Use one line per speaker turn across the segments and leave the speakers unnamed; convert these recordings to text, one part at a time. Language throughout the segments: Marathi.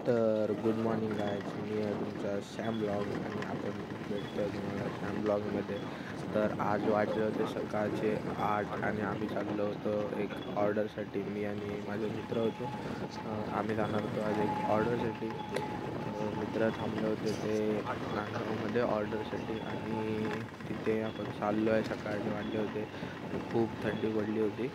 तर गुड मॉर्निंग गायज, मी आहे तुमचा सॅम ब्लॉग आणि आपण भेटतो आहे तुम्हाला सॅम ब्लॉगमध्ये. तर आज वाजले होते सकाळचे 8 आणि आम्ही चाललो होतो एक ऑर्डरसाठी. मी आणि माझे मित्र होतो. आम्ही जाणार होतो आज एक ऑर्डरसाठी. मित्र थांबले होते ते नांदगावमध्ये ऑर्डरसाठी आणि तिथे आपण चाललो आहे. सकाळचे वाजले होते, खूप थंडी पडली होती.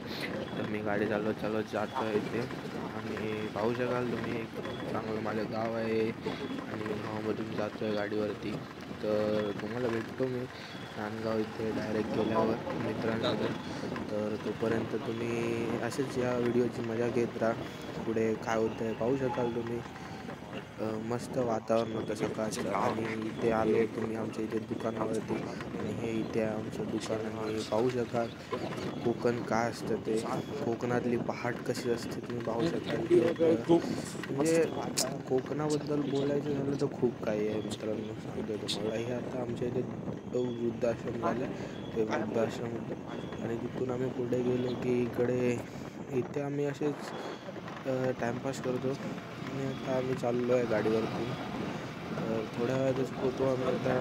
तर मी गाडी चालवत चालवत जातो आहे इथे आणि पाहू शकाल तुम्ही एक चांगलं माझं गाव आहे आणि गावामधून जातो आहे गाडीवरती. तर तुम्हाला भेटतो मी नांदगाव इथे डायरेक्ट गेल्यावर मित्रांसोबत. तर तोपर्यंत तुम्ही असेच या व्हिडिओची मजा घेत राहा. पुढे काय होतं आहे पाहू शकाल तुम्ही. मस्त वातावरण होतं सकाळचं आणि इथे आलो तुम्ही आमच्या इथे दुकानावरती आणि हे इथे आमचं दुकान आणि पाहू शकाल कोकण काय असतं ते, कोकणातली पहाट कशी असते तुम्ही पाहू शकाल. म्हणजे कोकणाबद्दल बोलायचं झालं तर खूप काही आहे मित्रांनो, सांगतो तुम्हाला. हे आता आमच्या इथे वृद्धाश्रम झालं, ते वृद्धाश्रम होतं आणि तिथून आम्ही पुढे गेलो की इथे आम्ही असेच टाईमपास करतो आणि आता आम्ही चाललो आहे गाडीवरती. थोड्या वेळातच पोहतो आम्ही आता.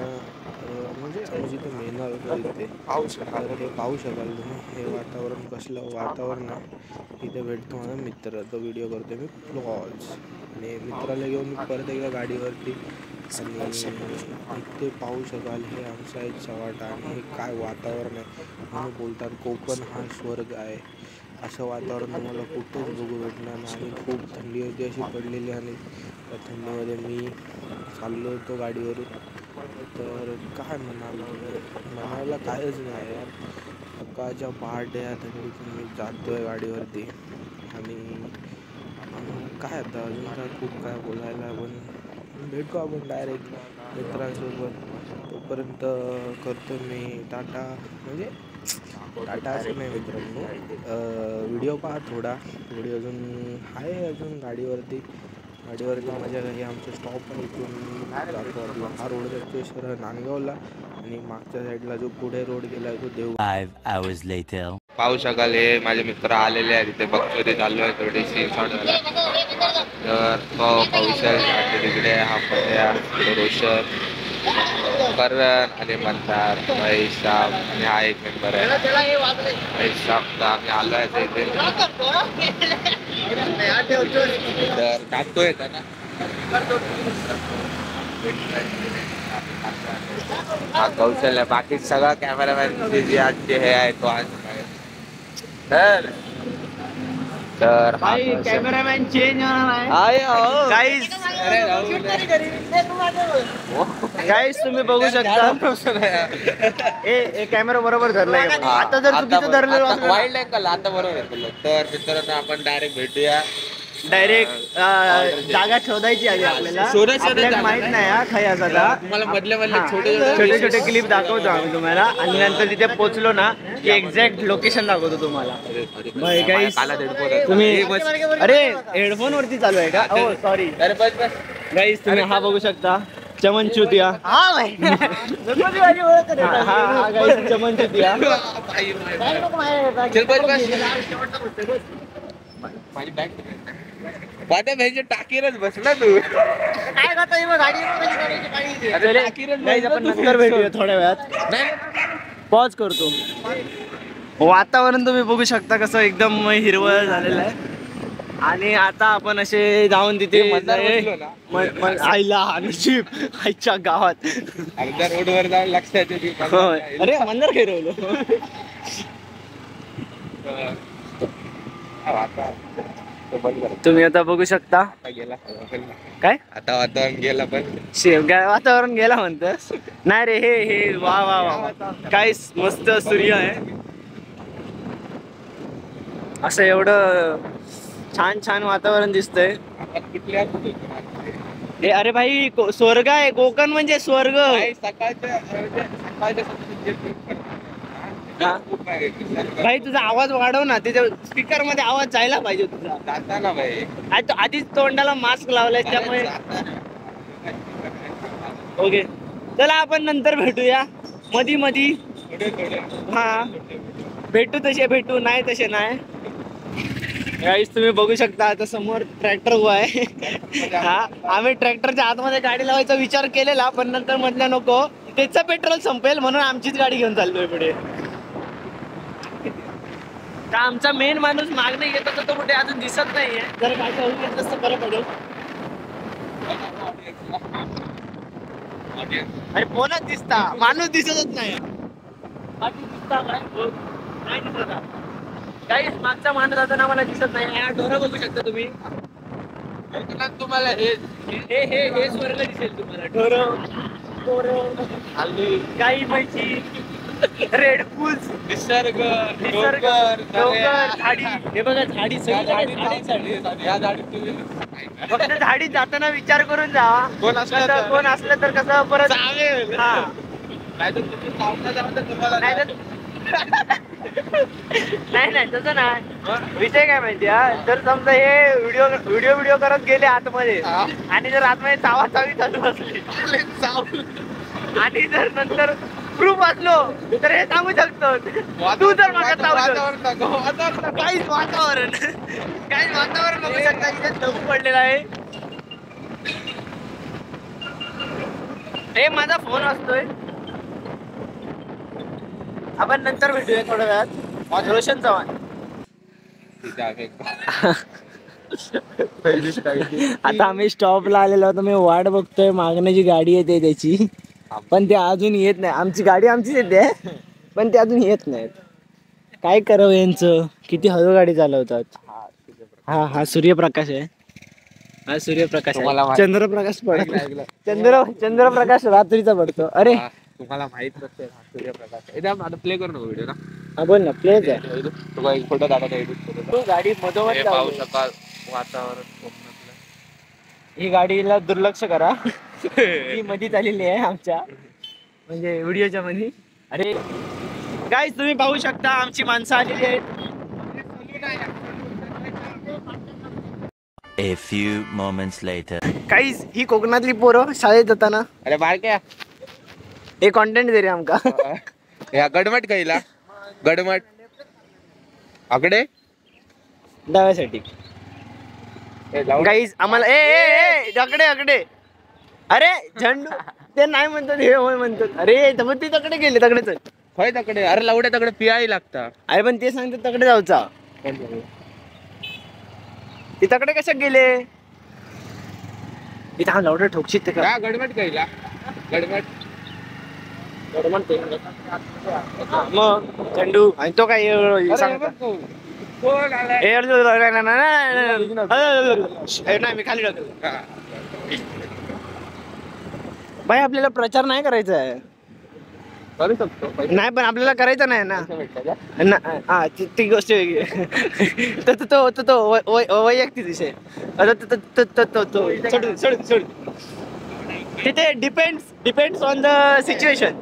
म्हणजे आम्ही जिथे मिळणार होतो तिथे तर हे पाहू शकाल तुम्ही. हे वातावरण कसलं वातावरण आहे. इथे भेटतो माझा मित्र, तो व्हिडिओ करतो मी ब्लॉग्स आणि मित्राला घेऊन मी परत एकदा गाडीवरती. आणि इथे पाहू शकाल हे आमचा एक चव्हाटा आणि हे काय वातावरण आहे. म्हणून बोलतात कोकण हा स्वर्ग आहे. असं वातावरण तुम्हाला कुठेच बघू भेटणार नाही. आणि खूप थंडी होती अशी पडलेली आणि त्या थंडीमध्ये मी चाललो होतो गाडीवरून. तर काय म्हणायला कायच नाही यार. सकाळच्या पहाटे या थंडीतून मी जातो आहे गाडीवरती आणि काय आता अजून काय खूप काय बोलायला. पण भेटू आपण डायरेक्ट मित्रांसोबत. तोपर्यंत करतो मी टाटा. म्हणजे टाटा असं नाही मित्रांनो, व्हिडिओ पहा थोडा. व्हिडिओ अजून गाडीवरती माझ्या घरी आमचं स्टॉप आहे. इथून जातो आपला हा रोड जातो सरळ नांदगावला आणि मागच्या साईडला जो पुढे रोड गेला तो देव.
5 hours later.
पाहू शकाल हे माझे मित्र आलेले आहेत तिथे. बघतो चालू आहे थोडीशी सोडायला. तर पाहू शकाल तिकडे हा पट्या रोशन करण आणि म्हणतात पैशाब आणि हा एक मेंबर आहे पैशाब. आम्ही आलो आहे इथे. तर टाकतोय ना हा कौशल्य. बाकी सगळा कॅमेरामॅन जे आज जे हे आहे तो आज तर
कॅमेरामॅन चेंज गाईस तुम्ही बघू शकता. ए कॅमेरा बरोबर धरलाय. आता जर चुकीचं धरलेलं
वाईल्ड अँगल आता बरोबर आहे. तर मित्रांनो आपण डायरेक्ट भेटूया.
डायरेक्ट जागा शोधायची आधी आपल्याला माहित नाही हा खाई असा.
तुम्हाला मधले
छोटे छोटे क्लिप दाखवतो आम्ही तुम्हाला आणि नंतर तिथे पोहोचलो ना की एक्झॅक्ट लोकेशन दाखवतो तुम्हाला. तुम्ही अरे हेडफोन वरती चालू आहे का? हो सॉरी गाईस, तुम्ही हा बघू शकता चमनचुतिया. चमनचुतिया
माझी बॅग माझ्या बॅगच्या टाकीरच बसला तू.
आपण नंतर भेटूया थोड्या वेळात. पॉज करतो. वातावरण तुम्ही बघू शकता कसं एकदम हिरवळ झालेलं आहे. आणि आता आपण असे जाऊन तिथे आईला नशीब आईच्या गावात
अर्ध्या रोडवर जाऊन लक्षात येते.
अरे मंदार खेळवलो. तुम्ही आता बघू शकता
गेला
काय
आता वातावरण गेला. पण
वातावरण गेला म्हणतस नाही रे. हे वा वा वा काय मस्त सूर्य आहे. असं एवढं छान छान वातावरण दिसतंय. अरे भाई स्वर्ग आहे कोकण म्हणजे स्वर्ग. भाई तुझा आवाज वाढव ना. त्याच्या स्पीकर मध्ये आवाज जायला पाहिजे तुझा. आधीच तोंडाला मास्क लावलाय त्यामुळे. ओके चला आपण नंतर भेटूया मधी. हा भेटू तसे भेटू, नाही तसे नाही. गाईस तुम्ही बघू शकता आता समोर ट्रॅक्टर उभा आहे. हा आम्ही ट्रॅक्टरच्या आतमध्ये गाडी लावायचा विचार केलेला पण नंतर म्हटलं नको त्याचं पेट्रोल संपेल म्हणून आमचीच गाडी घेऊन चाललोय पुढे. तर आमचा मेन माणूस मागणे येत होता तो कुठे अजून दिसत नाहीये. जर काय करून घेतलं तर बरं पडेल. अरे फोनच दिसता माणूस दिसतच नाही. नाही दिसत काहीच मागचा माणूस आता मला दिसत नाही. ढोरं बघू शकता तुम्ही. तुम्हाला हे स्वर्ग दिसेल तुम्हाला. ढोरं गाई म्हशी रेड फुल्स निसर्ग झाडी. हे बघा झाडी सगळी फक्त झाडीत जाताना विचार करून जा. कोण असलं तर कसं परत नाही तसं नाही. विषय काय माहिती जर समजा हे व्हिडिओ करत गेले आतमध्ये आणि जर आतमध्ये चावी चालू असली आणि जर नंतर प्रूफ असलो तर हे सांगू शकतो. तू जर काहीच वातावरण बघू शकता की दगू पडलेला आहे. हे माझा फोन असतोय. आपण नंतर भेटूया थोड्या वेळात. रोशन चव्हाण. आता आम्ही स्टॉपला आलेलो होतो. मी वाट बघतोय मागणी जी गाडी येते त्याची पण ते अजून येत नाही. आमची गाडी आमचीच येते पण ते अजून येत नाहीत. काय करावं यांचं. किती हळू गाडी चालवतात. हा सूर्यप्रकाश आहे. हा सूर्यप्रकाश आहे. चंद्रप्रकाश पडतो. चंद्रप्रकाश रात्रीचा पडतो. अरे
तुम्हाला माहित नसेल सूर्यप्रकाश. एकदम आता प्ले करू नको व्हिडिओ ना.
हा बोल ना प्लेच आहे.
तुला एक फोटो दाखवतो.
तू गाडी मधोमध
पाहू शकाल वातावरण कोकणातलं.
ही गाडीला दुर्लक्ष करा. ही मध्ये आलेली आहे आमच्या म्हणजे व्हिडिओच्या मध्ये. अरे गाईस तुम्ही पाहू शकता आमची माणसं आलेली आहेत.
A few moments later.
गाईस ही कोकणातली पोरं शाळेत जाताना.
अरे बाळक्या
हे कॉन्टेंट दे रे आमका.
या गडमट कैला गडमट आकडे
डाव्यासाठी. गाईस आम्हाला अकडे अरे झंडू ते नाही म्हणतात हे होय म्हणतात. अरे ते तकडे गेले तकडे चल.
होय तकडे. अरे लवड्या तकडे पियाही लागता.
अरे पण ते सांगतात तकडे जाऊचा. ते तकडे कशा गेले. इथं हा लवडं ठोकशीत ते का.
गडमट कैला गडमट
मग झंडू आणि तो काय नाही मी खाली टाकतो. भाई आपल्याला प्रचार नाही करायचा आहे.
करू शकतो
नाही पण आपल्याला करायचं नाही ना. हा ती गोष्ट वेगळी. तो वैयक्तिक विषय. तिथे डिपेंड्स ऑन द सिच्युएशन.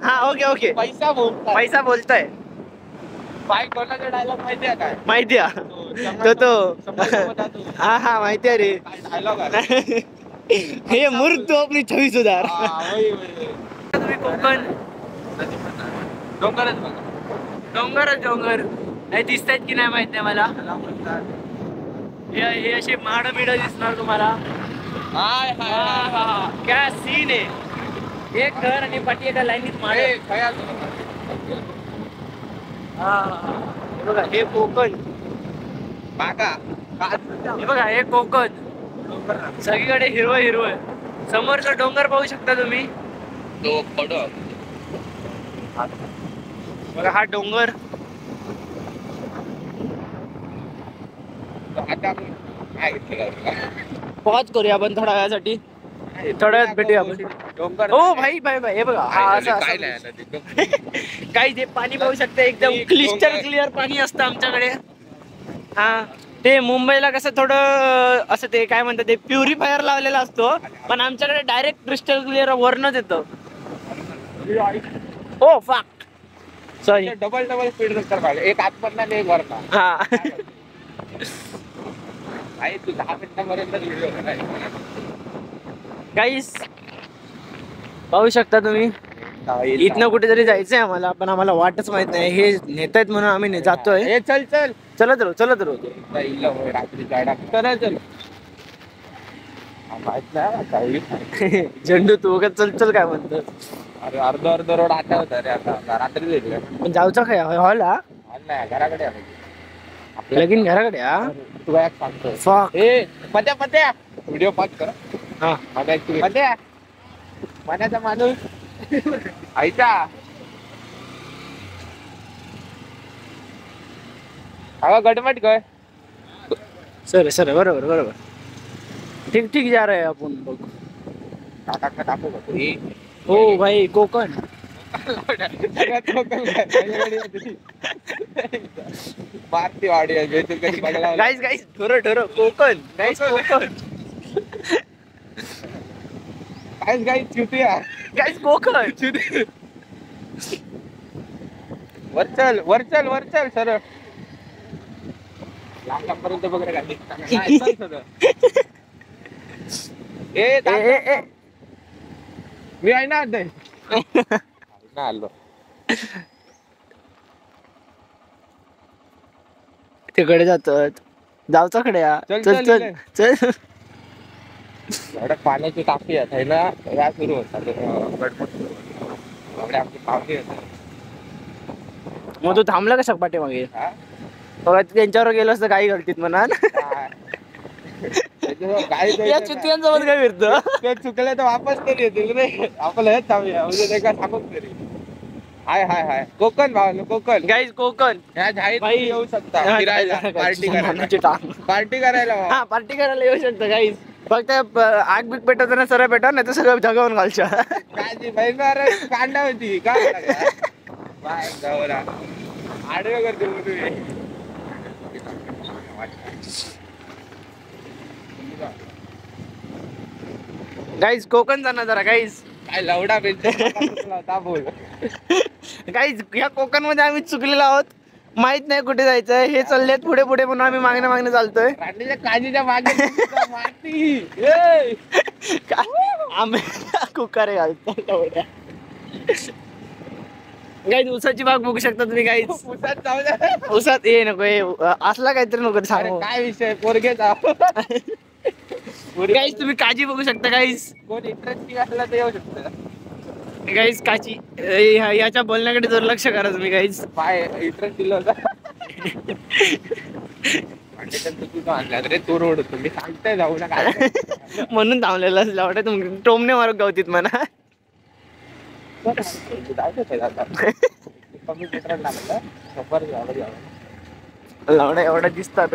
हा ओके पैसा बोलताय.
कोणाचा डायलॉग माहितीये काय.
माहिती आहे तो हा माहिती आहे रे. हे मूर्ख तो आपली छवी सुधार. तुम्ही कोकण डोंगर नाही दिसत आहेत की नाही माहित नाही मला. हे असे माड दिसणार तुम्हाला. क्या सीन आहे. एक घर आणि पाठी एका लाईनीत माड. बघा हे कोकण. हे बघा हे कोकण. सगळीकडे हिरवं समोरचा डोंगर पाहू शकता तुम्ही. बघा हा डोंगर. पॉज करूया आपण थोड्या वेळासाठी. थोड्या वेळात भेटूया आपण. हो भाई हे बघा काही ते पाणी पाहू शकता. एकदम क्लिस्टर पाणी असतं आमच्याकडे. हा ते मुंबईला कसं थोडं असं ते काय म्हणतात ते प्युरिफायर लावलेला असतो पण आमच्याकडे डायरेक्ट क्रिस्टल क्लिअर वरनच येतं. Oh fuck sorry.
Double speed रस्ता पाहिजे. एक आतमधला एक वरना.
हा
तू 10 मिनिटापर्यंत व्हिडिओ करायचा.
गाईस पाहू शकता तुम्ही. इथनं कुठेतरी जायचंय आम्हाला पण आम्हाला वाटच माहित नाही. हे नेतायत म्हणून आम्ही जातोय.
चल
चलत राहू
रात्री गाडा चला चल माहित नाही
झेंडू तू वगैरे चल चल काय म्हणतो.
अरे अर्ध रोड आता होता रे आता रात्री
पण जाऊचा काय हॉला
नाही घराकडे
लगीन घराकडे
तुला एक सांगतो
Fuck.
ए पत्या व्हिडिओ पाच कर
हा
पत्या मनाचा माणूस आईचा अगं गटमट काय
सर बरोबर ठीक जा रहे आपण बघ.
टाका टाकू का तू
हो भाई कोकण
मारती ऑडियन्स कधी बघायला
गाईस ठरो कोकण गाईस कोकण
वर चल सर लांबपर्यंत वगैरे ए मी आहे ना आलो
तिकडे जातात जाऊचा कडे चल
पाण्याची टाकी आहे ना या सुरू होतात आमची पावती
मग तू थांबला का पाठी मागे बघा त्यांच्यावर गेलो असतं काही गलतीत म्हणा या चुतीयांसोबत काय फिरतो
ते चुकले तर वापस तरी येतील रे आपलं हेच थांबूया म्हणजे काय सांगूच तरी हाय कोकण भावनो कोकण
गाईज कोकण
ह्या झाईत येऊ शकता फिरायला पार्टी करायला
हा पार्टी करायला येऊ शकता गाईज फक्त आग बिग पेटवताना सरळ पेटा नाही तर सगळं जगावून घालच्या
काळजी बहीण कांदा होती काय गौरा आडवे करते
गाईज कोकण जाणार जरा गाईज
काय लवडा होता बोल
गाईज ह्या कोकण मध्ये आम्ही चुकलेलो आहोत माहित नाही कुठे जायचंय हे चाललेत पुढे म्हणून आम्ही मागणे चालतोय
रांडीच्या काजीच्या मागे मारती
आम्ही कुकारे घालतो लवड्या गाईज उसाची बाग बघू शकता तुम्ही गाईज
उसात जाऊ द्या
उसात ये नको असला काहीतरी नको सांगू
काय विषय पोरगेचा
गाईज तुम्ही काजी बघू शकता गाईज
कोण इंटरेस्टिंग असला तर येऊ शकतं
गाईज काची याच्या बोलण्याकडे दुर्लक्ष करा तुम्ही गाईज
पाय इंटरेस्ट दिलं होता रे तो रोड तुम्ही सांगताय जाऊ नका
म्हणून थांबलेला असला वाटत तुम्ही टोमने मारू गावतीत म्हणा
कमी पेट्रोल लागलं शंभर
लावडा एवढा दिसतात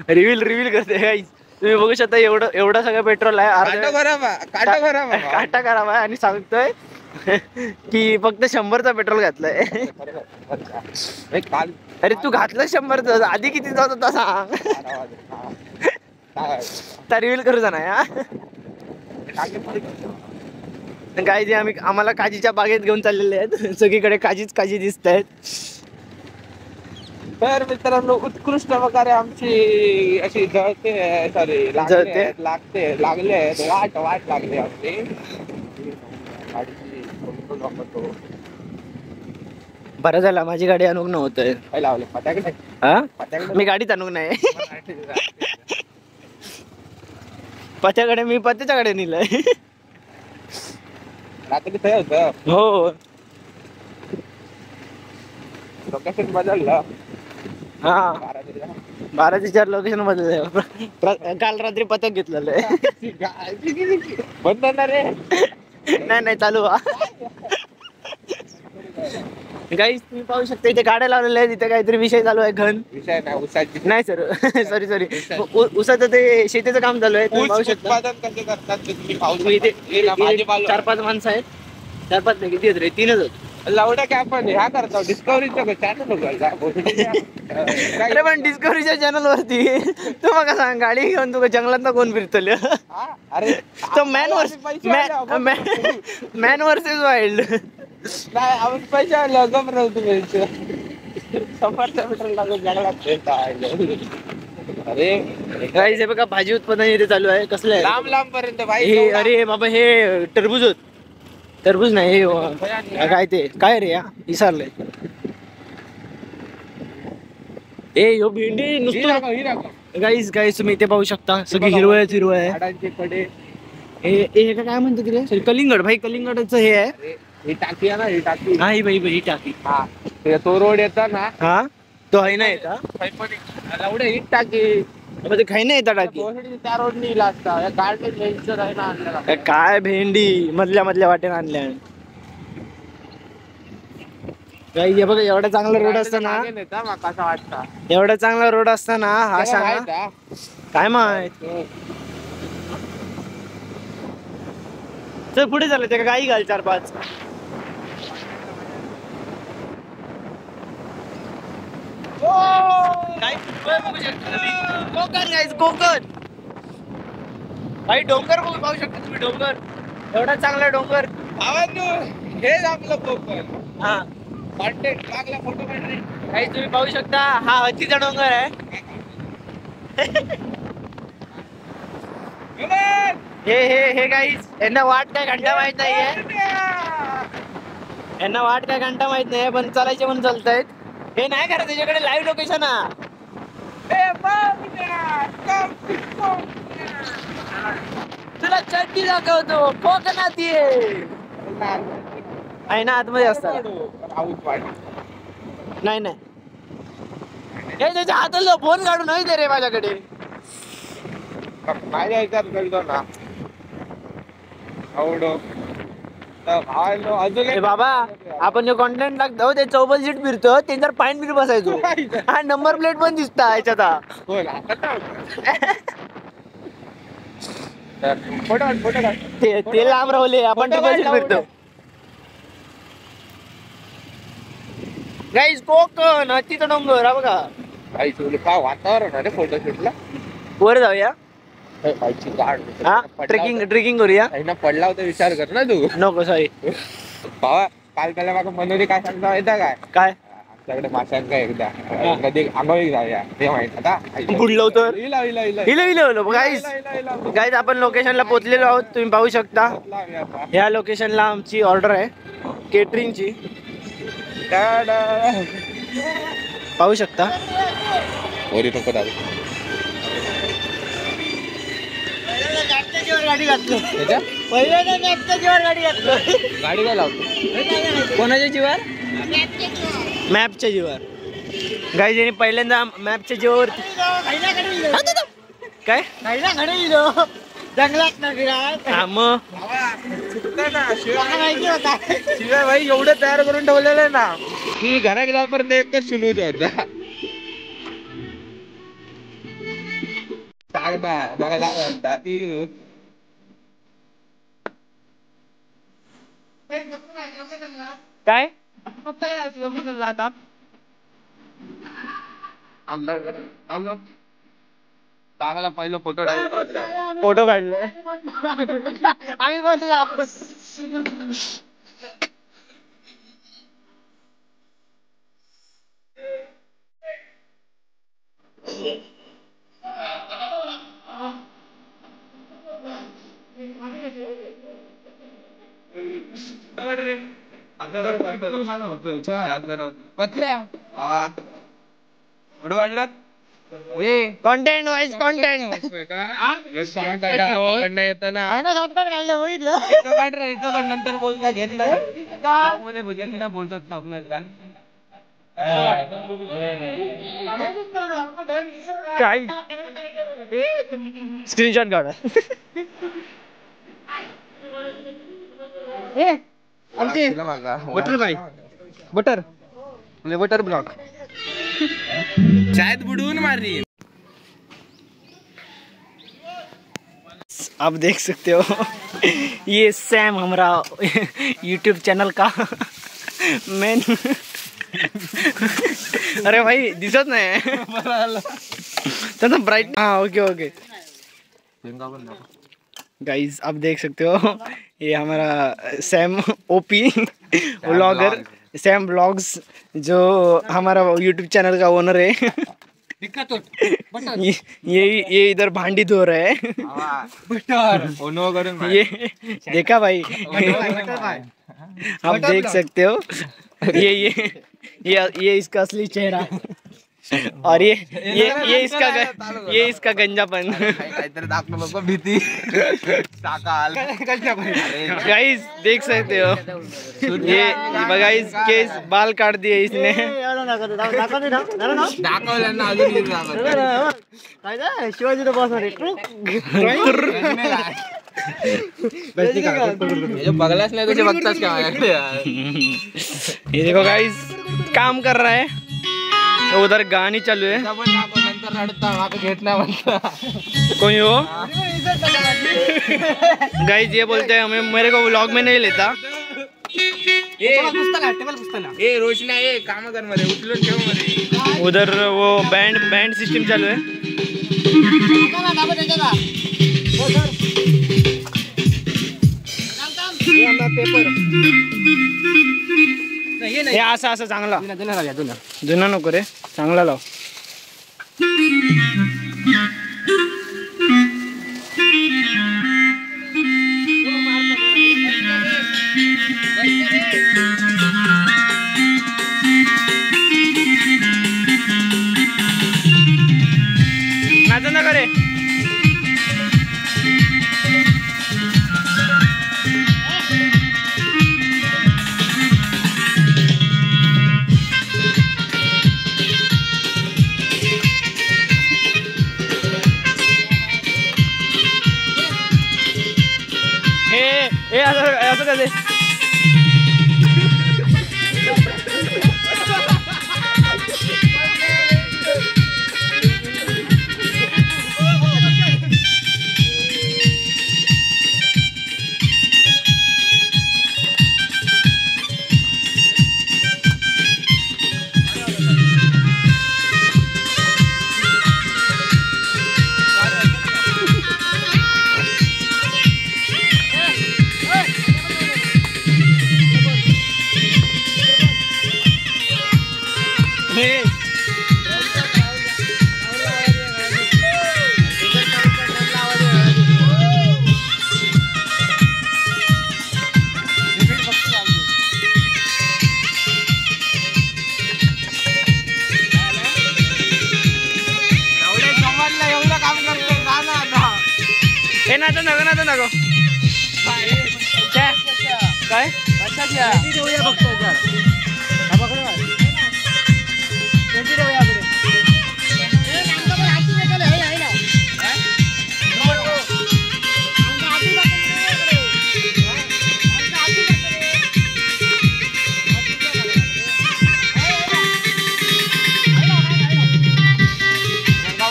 रिव्हील करते गाईज तुम्ही बघू शकता एवढं सगळं पेट्रोल आहे काटा खराब आहे आणि सांगतोय की फक्त 100चा पेट्रोल घातलाय अरे तू घातलं 100च आधी किती जात होता सांग रिव्हील करू जा ना गाईज आम्हाला काजीच्या बागेत घेऊन चाललेले आहेत सगळीकडे काजी दिसत आहेत
तर मित्रांनो उत्कृष्ट प्रकारे आमची अशी जळते सॉरी लागले आहेत वाट लागली आमची
बरं झालं माझी गाडी अनुक नव्हतंय
काय लावले पत्याकडे
हा मी गाडीत अनुक नाही पत्याकडे मी पत्याच्याकडे नेलंय
रात्री ते होतं
हो
लोकेशन बदललं
हा 12 लोकेशन बदललंय काल रात्री पत्या घेतलेलं
बंद ना रे
नाही चालू गाईस तुम्ही पाहू शकता इथे गाड्या लावलेल्या आहेत इथे काहीतरी विषय चालू आहे
विषय नाही उसाची
नाही सर सॉरी उसाचं ते शेतीचं काम चालू आहे तुम्ही पाहू शकता
उत्पादन कसे करतात ते तुम्ही पाहू
इथे
शकता
4-5 माणसं आहेत 4-5 नाही किती आहेत रे 3च आहेत
लावडा की आपण ह्या करतो डिस्कवरीचं चॅनल
अरे पण डिस्कवरीच्या चॅनल वरती तू मग सांग गाडी घेऊन तू जंगलात कोण फिरतल
अरे
तो मॅन वर्सेस वाईल्ड
नाही आपण पैसे आलो गम राहू तुम्ही 100 मीटर लागून जंगलात अरे
गाईस हे बघा भाजी उत्पादन इथे चालू आहे कसलं आहे
लांब पर्यंत भाई
अरे बाबा हे टरबूज नाही हे काय ते काय रे या विसरलंय ए यो भेंडी नुसतं गाईस तुम्ही इथे पाहू शकता सगळी हिरवळच हिरवळ आहे.
झाडांचे कडे
हे काय म्हणतो तिथे सॉरी कलिंगड भाई कलिंगडचं हे आहे.
ही टाकी आहे ना, ही टाकी.
हा ही भाई ही टाकी.
हा तो रोड येता ना,
हा तो आहे ना येता
एवढे ही टाकी
म्हणजे काही नाही येता टाकी.
त्या रोडनी लागता या गार्डन लेन्सचं आहे ना आणलेला.
काय भेंडी मधल्या वाटेने आणल्या. हे बघा एवढा चांगला रोड असताना
कसा वाटता
एवढा चांगला रोड असताना हा सांगा काय माहित. चल पुढे झालं ते गाई घाल 4-5. कोकण गाईज कोकण भाई डोंगर पाहू शकता तुम्ही. डोंगर एवढा चांगला डोंगर.
हेच आपलं कोकण.
हा
कॉन्टेंट लागला फोटो काढले
काही तुम्ही पाहू शकता हा हत्तीचा डोंगर आहे. हे गाईज यांना वाट काय घंटा माहित नाहीये. यांना वाट काय घंटा माहित नाही पण चालायचे म्हणून चालतायत. हे नाही करा त्याच्याकडे लाईव्ह लोकेशन तुला चड्डी दाखवतो कोकणात ये आहे ना आतमध्ये असतात. नाही हे त्याच्या हाताला फोन काढून नाही दे रे माझ्याकडे.
माझ्या ह्याच्यात करतो ना अजून
बाबा आपण जो कॉन्टेंट लागतो ते चौबल सीट फिरतो ते जर पाईन फिर बसायचो. हा नंबर प्लेट पण दिसता याच्यात.
फोटो
ते लांब राहले आपण ट्रिपल सीट फिरतो. गाईज कोकण हत्तीचा डोंगर हा बघा.
काय वातावरण आहे रे फोटोशूटला.
वर जाऊया
हा
ट्रेकिंग करूया.
पडला होता विचार कर ना तू.
नको सॉरी
बाबा काल त्याला मागं मनोरी काय सांगता येतं काय आमच्याकडे माशांचा एकदा कधी आंघोळी जाऊया ते माहित आता
बुडलो तर गाईज आपण लोकेशनला पोहोचलेलो आहोत. तुम्ही पाहू शकता ह्या लोकेशनला आमची ऑर्डर आहे केटरिंगची. पाहू शकता
वरी नको दादा
गाडी घातलो
गाडी काय लावतो
कोणाच्या जीवावर मॅपच्या जीवावर. गाईज यांनी पहिल्यांदा मॅपच्या जीवावरती काय जंगलात
शिवाय भाई एवढं तयार करून ठेवलेलं आहे ना की घरा गेल्यापर्यंत एकच सुनू होता.
काय
चांगला पहिलं फोटो
काढले आम्ही कॉन्टेंट वाईज कॉन्टेंट
नंतर बोलता घेतलं बोलतात ना आपल्याला
काय स्क्रीनशॉट काढा.
बटर भाई बटर म्हणजे बटर ब्लॉक शायद बुडवून मारी.
आप देख सकते हो ये सैम हमारा यूट्यूब चैनल का मेन. अरे भाई दिसत नाही त्याचा ब्राइट. हाँ ओके गाइज आप देख सकते हो ये हमारा Sam OP vlogger Sam blogs जो हमारा यूट्यूब चैनल का ओनर है. ये इधर भांडी धो रहे हैं. ये देखा भाई आप देख सकते हो ये इसका असली चेहरा. और ये इसका गंजापन.
काहीतरी दाखवू नको भीती टाकाल.
गाइस देख सकते हो ये गाइस केस बाल काट दिए इसने.
दाखवलं ना अजून
शिवाजी तो बस
बघलाच नाही तुझे बघताच का माझ्याकडे.
ये देखो गाइस काम कर रहा है. उधर गाणी चालू है.
नंतर रडता मागं घेत नाही म्हणता.
कोई हो गाइस ये बोलते हैं हमें मेरे को व्लॉग में नहीं लेता.
ए रोशना ए काम कर मध्ये उचलून ठेव मध्ये.
उधर वो बैंड सिस्टम चालू है. हे असं चांगला जुना नको रे चांगला लाव. नाचू नका रे. हे असं कसं नाचो नको काय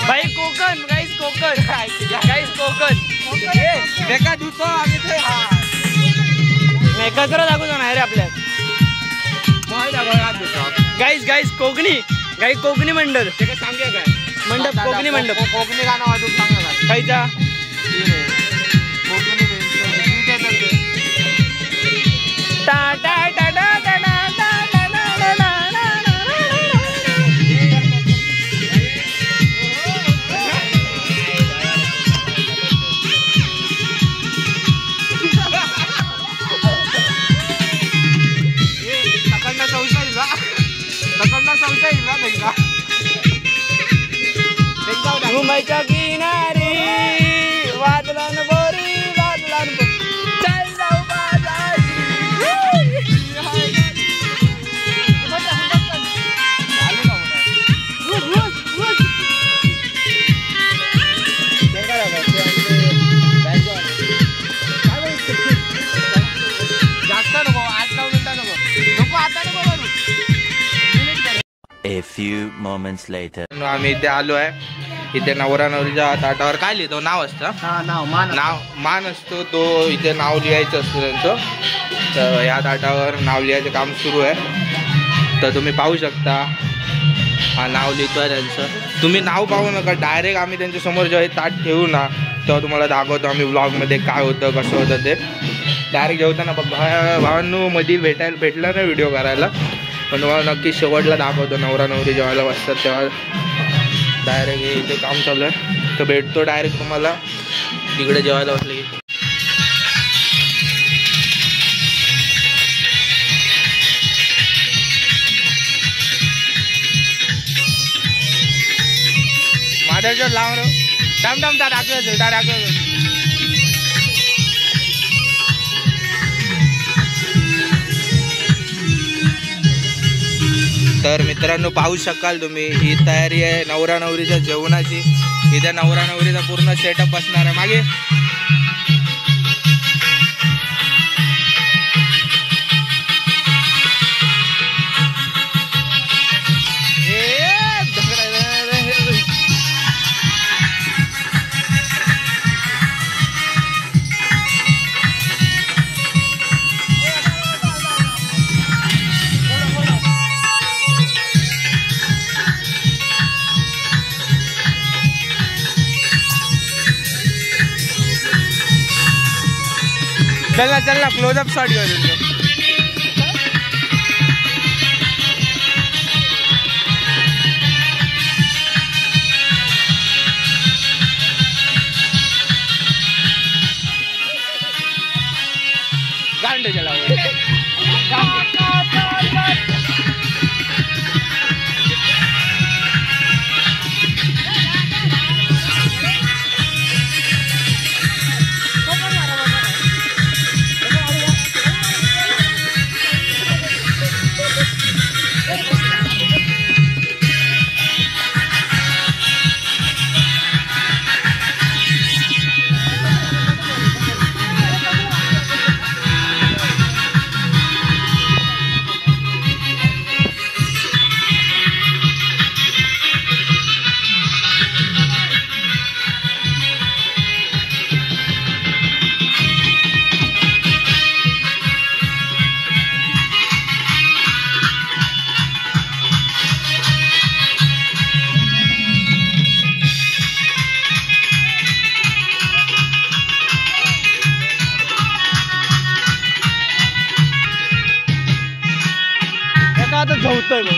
भाई कोकण गाइस कोकण
बेका दुसो आम्ही ते हा
नाही कचरा दाखवतो नाही रे आपल्या. गाइस कोकणी मंडळ
सांगे काय
मंडप कोकणी मंडप
कोकणी गाणं वाजून सांगा काय
खायचा
कोकणी
टा टा टा टा टा घुमायच्या किनारी वादलान बोरी चल जाऊ
जास्त नको 8-9 मिनिटं नको आता नको.
A few moments later.
आम्ही इथे आलो आहे. इथे नवरा नवरीच्या ताटावर काय लिहितो नाव असतं नाव मान असतो तो इथे नाव लिहायचं असतं त्यांचं. तर या ताटावर नाव लिहायचं काम सुरू आहे. तर तुम्ही पाहू शकता हा नाव लिहितोय त्यांचं. तुम्ही नाव पाहू नका डायरेक्ट आम्ही त्यांच्या समोर जेव्हा हे ताट ठेवू ना तेव्हा तुम्हाला दाखवतो आम्ही व्लॉगमध्ये काय होतं कसं होतं ते. डायरेक्ट जेवताना भावांनो मध्ये भेटला ना व्हिडिओ करायला पण तुम्हाला नक्की शेवटला दाखवतो. नवरा नवरी जेवायला बसतात तेव्हा डायरेक्ट इथे काम चालू आहे तर भेटतो डायरेक्ट तुम्हाला तिकडे जेवायला बसले की. आदर्श लाव रो थांब थांब ता दाखव तर मित्रांनो पाहू शकाल तुम्ही ही तयारी आहे नवरा नवरीच्या जेवणाची. इथे नवरा नवरीचा पूर्ण सेटअप असणार आहे. मागे चल ना क्लोजअप शॉट घेऊ. गांडे चला आता झवतोय भाऊ.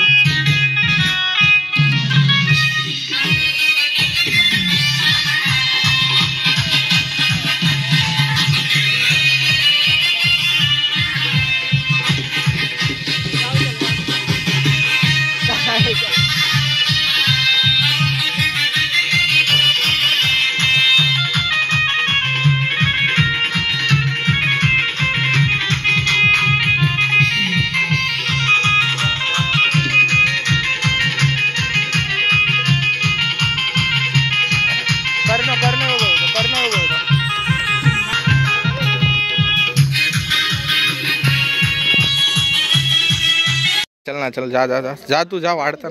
चल ना चल जा जा जा तू जा वाढता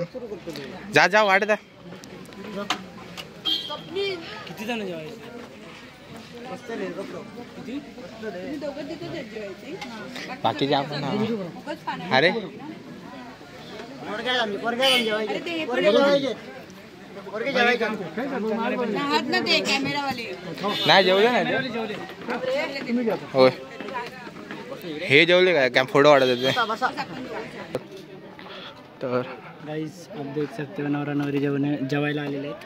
जा वाढता. किती जण जेवायचे बाकीचे आपण. अरे नाही जेवले नाही होय. हे जेवले काय फोटो वाढत होते. तर
गाइस आप देख सकते हो नवरा नवरी जेवायला आलेले आहेत.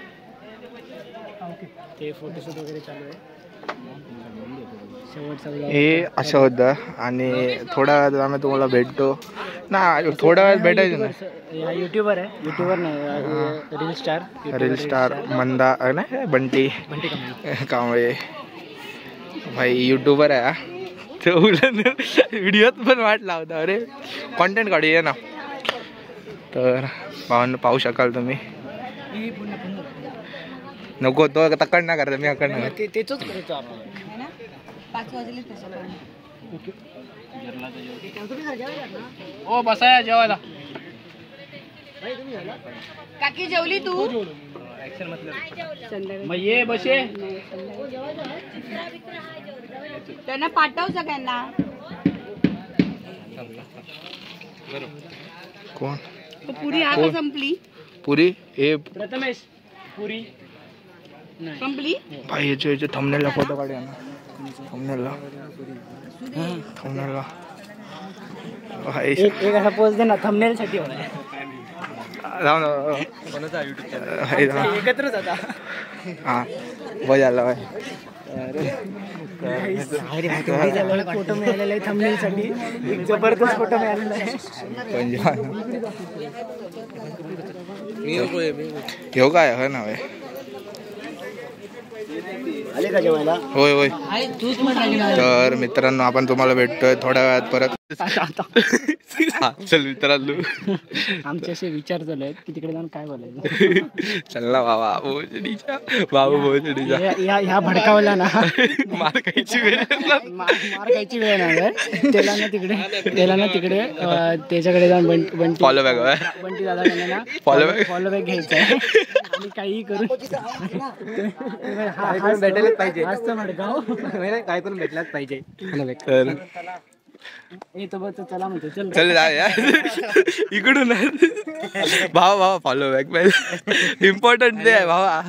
ते फोटोशूट वगैरे चालू आहे.
हे असं होतं आणि थोड्या वेळात आम्ही तुम्हाला भेटतो ना. थोड्या वेळात भेटायचं ना.
युट्यूबर आहे. युट्यूबर नाही रील स्टार
मंदा नाही बंटी कांबळे भाई युट्यूबर आहे. तो व्हिडिओत पण वाट लावता. अरे कॉन्टेंट काढूया ना. तर पाहू शकाल तुम्ही. नको तो तकड ना करता मी अकड ना
तेच करायचं आपण.
5 वाजले
ओ बसाया जेवायला.
काकी जेवली तू?
मग ये बसे.
त्यांना पाठव सगळ्यांना.
कोण
पुरी आता संपली.
पुरी हे
प्रथमेश पुरी
संपली.
भाई याचे थंबनेलला फोटो काढूया ना. थंबनेलला भाई
एक असा पोज दे ना थंबनेल साठी. एकत्रच आता.
हा बजाला भाई.
फोटो मिळालेला आहे थंबनेल साठी. जबरदस्त फोटो मिळालेला आहे.
ह्यो काय है ना भाई.
आले का जेवायला?
होय होय. तर मित्रांनो आपण तुम्हाला भेटतोय थोड्या वेळात परत. हा, चल मित्रांनो.
आमचे असे विचार झाले आहेत की तिकडे जाऊन काय बोलायचं.
चल ना बाबा भोसडीच्या बाबा भोसडीच्या
ह्या भडकावला ना
मार खायची वेळ येणार.
मार खायची वेळ नाही. त्याला ना तिकडे त्याच्याकडे जाऊन बंटी
फॉलो बॅक
बंटी दादा ना
फॉलो बॅक
घ्यायचा आहे आणि काही करून भेटायलाच पाहिजे. आज तर भडकाव काय करून भेटलाच पाहिजे. चला म्हणतो
चल जाऊया इकडून. भावा फॉलो बॅक इम्पॉर्टंट डे आहे भावा.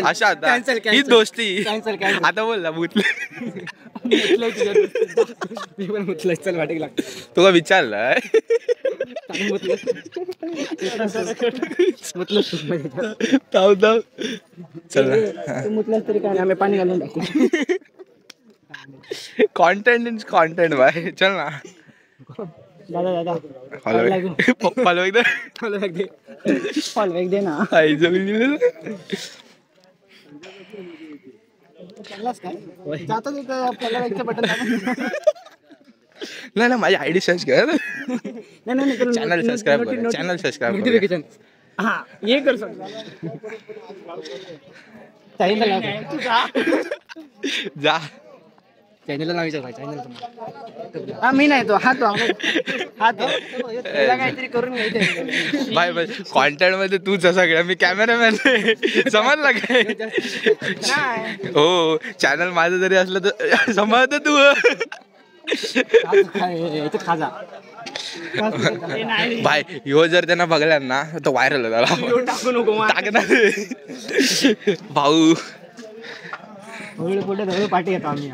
अशा आता ही दोस्ती आता बोल ना मुतले.
मी पण मुतलंय. चल वाटेक लागतो.
तुला विचारलं चल
मुतलंच तरी काय नाही. आम्ही पाणी घालून टाकू.
Content is content bye. चल ना
दादा
फॉलो बॅक
दे ना.
नाही ना माझी आयडी सर्च कर. चॅनल सबस्क्राईब कर. चॅनल सबस्क्राईब कर.
हा ये कर
जा.
चॅनलला लावायचं. हा मी नाही तो. हा तो काहीतरी करून घ्यायचं.
Bye bye. कॉन्टेंट मध्ये तूच सगळं. मी कॅमेरामॅन समजला काय? हो चॅनल माझं जरी असलं तर समजत तू.
खाजा
बाय. ह्यो जर त्यांना बघला ना तर व्हायरल झाला.
टाकू नको
टाकणार भाऊ.
पुढे पाठी येतो आम्ही.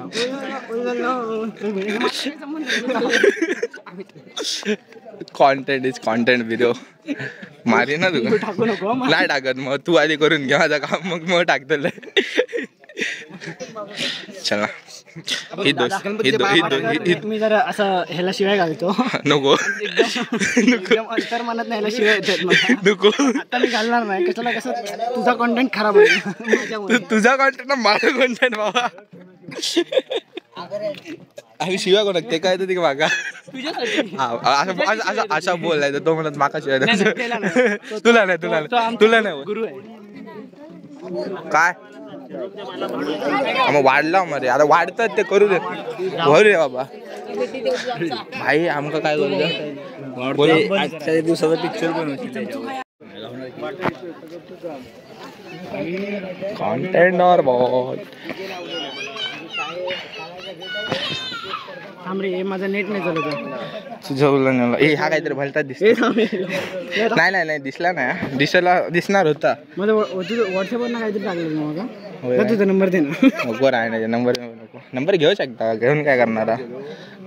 Content is content video. मारी ना तू.
टाकू नको.
नाही टाकत. मग तू आधी करून घे माझं काम मग टाकतलं. चल ना. ही
मी जरा असं ह्याला शिवाय घालतो.
नको
एकदम अंतर म्हणत नाही. ह्याला शिवाय येतात
नको.
आता मी घालणार नाही. कशाला कसं तुझा कॉन्टेंट खराब होईल.
तुझा कॉन्टेंट ना माझं कॉन्टेंट बाबा. आम्ही शिवाय कोण ते काय ते मागा असा बोलायचं. तो म्हणत माका शिवाय. तुला नाही
गुरु आहे
काय. मग वाढला मध्ये आता वाढतात ते करू दे. हो रे बाबा भाई आमका काय करू.
आजच्या दिवसाचा पिक्चर बनवतो.
कॉन्टेंट और बहुत.
थांब रे माझं नेट नाही चालत.
तुझं हा काहीतरी भलतात दिसत. नाही दिसला नाही. दिसणार होता.
माझं व्हॉट्सअपवर ना काहीतरी टाकलं मग तुझा नंबर दे ना.
नको राहणार. नंबर घेऊ शकता. घेऊन काय करणार.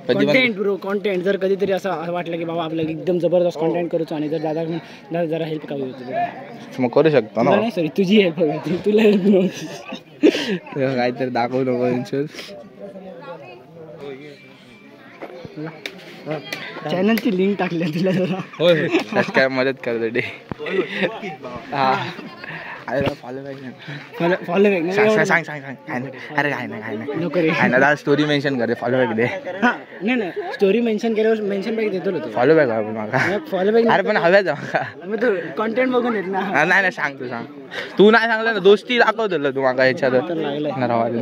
Content bro content. जर कधीतरी असं वाटलं की बाबा आपल्याला एकदम जबरदस्त कॉन्टेंट करूच आणि जर दादा जरा हेल्प हवी होती
मग करू शकतो ना.
नाही सॉरी तुझी हेल्प हवी होती. तुला हेल्प नव्हती.
काहीतरी दाखवू नको.
चॅनलची लिंक टाकली तुला जरा.
होय काय मदत करतो डे. हा फॉलो बॅक सांग. अरे काय नाही
नको रे.
दादा स्टोरी मेन्शन करते. फॉलो बॅक दे.
नाही स्टोरी मेन्शन केल्यावर मेन्शन बॅक देतो तू.
फॉलो बॅक मागा.
फॉलो बॅक
अरे पण हव्याच मागा.
मग तू कॉन्टेंट बघून येत ना.
नाही सांग. तू नाही सांगलं ना. दोस्ती दाखवतो तू मागा ह्याच्यात.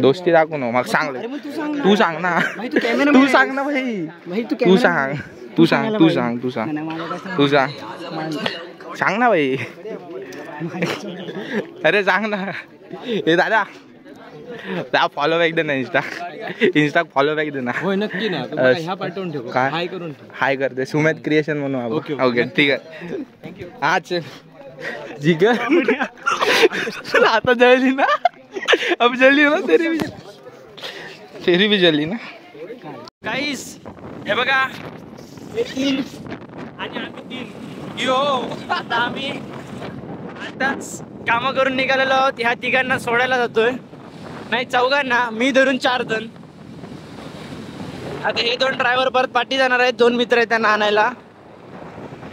दोस्ती दाखव ना मग सांग. तू सांग ना. तू सांग ना भाई. तू सांग ना भाई. अरे सांग ना. हे दादा फॉलो बॅक दे ना. इंस्टा फॉलो बॅक दे ना.
नक्की ना. पाठवून ठेव.
काय करून हाय करते. सुमेध क्रिएशन म्हणून. ओके ठीक आहे. आज ठीक आहे. आता जळली ना. अब जळली ना. तेरी भी जळली ना.
गाईस हे बघा. आणि आम्ही 3 आता आम्ही आताच कामं करून निघालेलो आहोत. ह्या तिघांना सोडायला जातोय. नाही चौघांना. मी धरून 4 जण. आता हे 2 ड्रायव्हर परत पाठी जाणार आहेत. 2 मित्र आहेत त्यांना आणायला.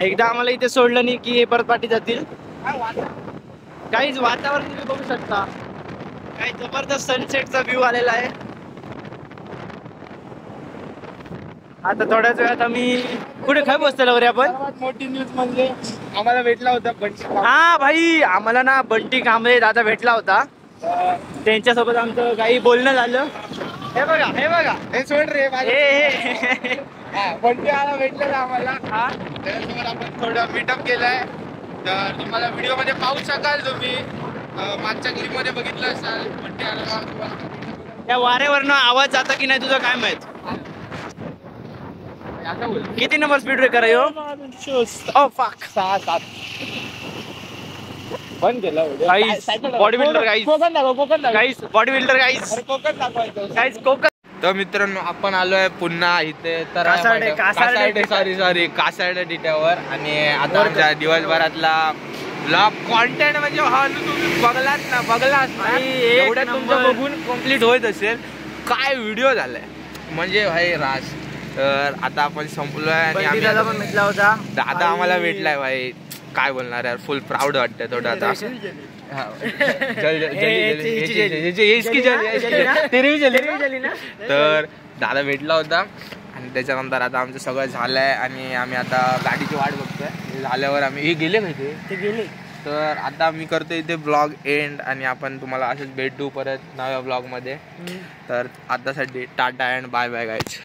एकदा आम्हाला इथे सोडलं नाही की हे परत पाठी जातील. काहीच वातावरण तुम्ही बघू शकता. काही जबरदस्त सनसेटचा व्ह्यू आलेला आहे. आता थोड्याच वेळात आम्ही कुठे काय बसलेलो रे आपण.
मोठी न्यूज म्हणजे आम्हाला भेटला होता
हा भाई, आम्हाला ना बंटी कांबळे दादा भेटला होता. त्यांच्यासोबत आमचं काही बोलणं झालं. हे बघा
हे सोड रे
हे
बंटी आला भेटलेला आम्हाला. त्याच्यासोबत आपण थोडं मीटअप केलंय. तर तुम्हाला व्हिडिओ मध्ये पाहू शकाल तुम्ही. मागच्या क्लिप मध्ये बघितलं असाल बंटी आला.
या वाऱ्यावरनं आवाज जाता की नाही तुझं काय माहित. किती नंबर स्पीड ब्रेकर आहे हो? फक
6-7 बंद केलं.
बॉडी बिल्डर गाईस, बॉडी बिल्डर गाईस, कोकण.
तर मित्रांनो आपण आलोय पुन्हा इथे. तर सॉरी कासारडे डिट्यावर. आणि आता आमच्या दिवसभरातला ब्लॉग कॉन्टेंट म्हणजे तुम्ही बघलाच ना एवढ्या तुमचं बघून कम्प्लीट होत असेल. काय व्हिडिओ झालाय म्हणजे भाई राज. तर आता आपण संपलोय आणि
दादा पण भेटला होता.
दादा आम्हाला भेटलाय भाई. काय बोलणार यार, फुल प्राऊड वाटतंय थोडं आता. तर दादा भेटला होता आणि त्याच्यानंतर आता आमचं सगळं झालंय आणि आम्ही आता गाडीची वाट बघतोय. झाल्यावर आम्ही हे गेले माहिती. तर आता मी करतो इथे ब्लॉग एंड आणि आपण तुम्हाला असंच भेटू परत नव्या ब्लॉग मध्ये. तर आतासाठी tata and bye bye guys.